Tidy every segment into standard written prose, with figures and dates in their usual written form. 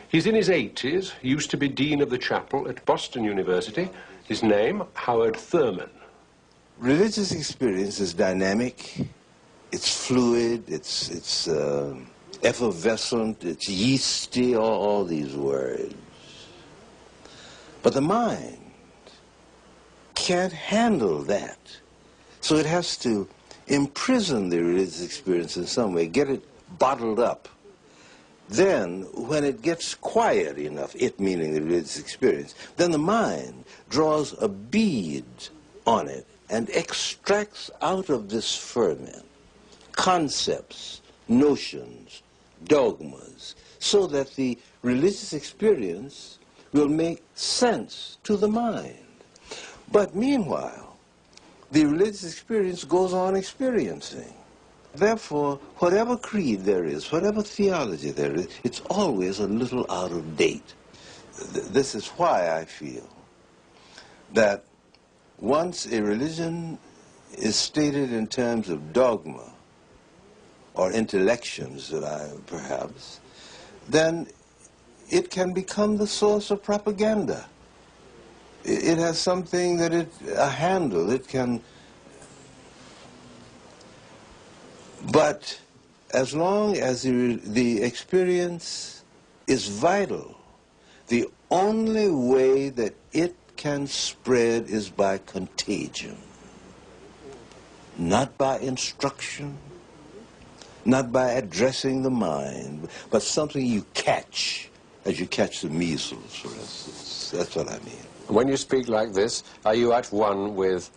He's in his 80s, used to be Dean of the Chapel at Boston University. His name, Howard Thurman. Religious experience is dynamic, it's fluid, it's effervescent, it's yeasty, all these words. But the mind can't handle that. So it has to imprison the religious experience in some way, get it bottled up. Then, when it gets quiet enough, it meaning the religious experience, then the mind draws a bead on it and extracts out of this ferment concepts, notions, dogmas, so that the religious experience will make sense to the mind. But meanwhile, the religious experience goes on experiencing. Therefore, whatever creed there is, whatever theology there is, it's always a little out of date. This is why I feel that once a religion is stated in terms of dogma or intellections, perhaps, then it can become the source of propaganda. It has something that a handle, it can. But as long as the experience is vital, the only way that it can spread is by contagion, not by instruction, not by addressing the mind, but something you catch, as you catch the measles, for instance. That's what I mean. When you speak like this, are you at one with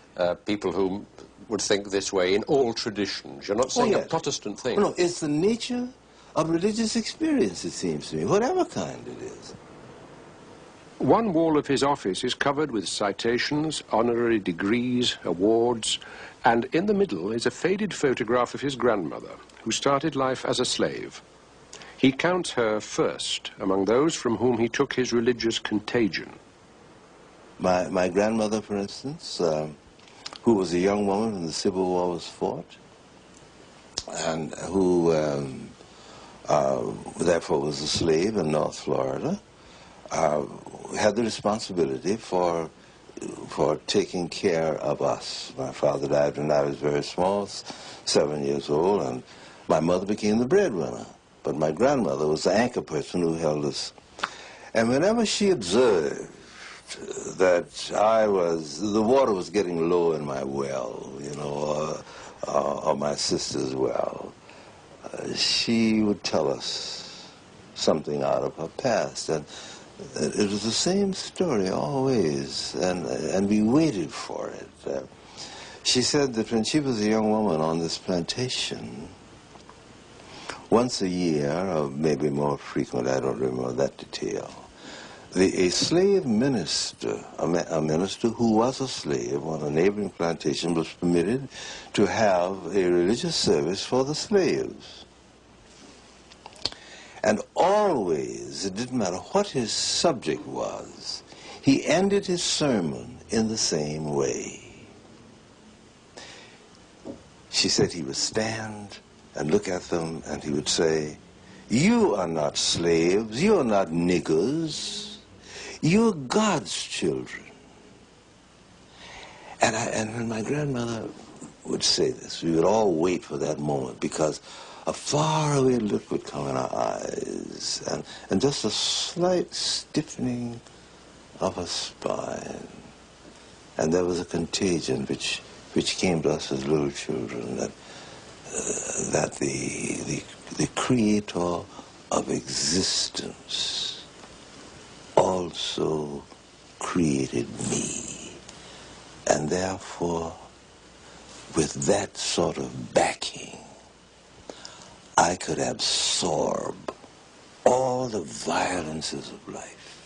people who would think this way in all traditions? You're not saying a Protestant thing. No, it's the nature of religious experience, it seems to me, whatever kind it is. One wall of his office is covered with citations, honorary degrees, awards, and in the middle is a faded photograph of his grandmother, who started life as a slave. He counts her first among those from whom he took his religious contagion. My grandmother, for instance, who was a young woman when the Civil War was fought, and who therefore was a slave in North Florida, had the responsibility for taking care of us. My father died when I was very small, 7 years old, and my mother became the breadwinner. But my grandmother was the anchor person who held us. And whenever she observed that the water was getting low in my well, or my sister's well, she would tell us something out of her past. And it was the same story always, and we waited for it. She said that when she was a young woman on this plantation, once a year, or maybe more frequent, I don't remember that detail, a slave minister, a minister who was a slave on a neighboring plantation, was permitted to have a religious service for the slaves. And always, it didn't matter what his subject was, he ended his sermon in the same way. She said he would stand and look at them and he would say, "You are not slaves, you are not niggers, you're God's children." And when my grandmother would say this, we would all wait for that moment, because a faraway look would come in our eyes, and just a slight stiffening of her spine. And there was a contagion which came to us as little children, that the creator of existence also created me. And therefore, with that sort of backing, I could absorb all the violences of life.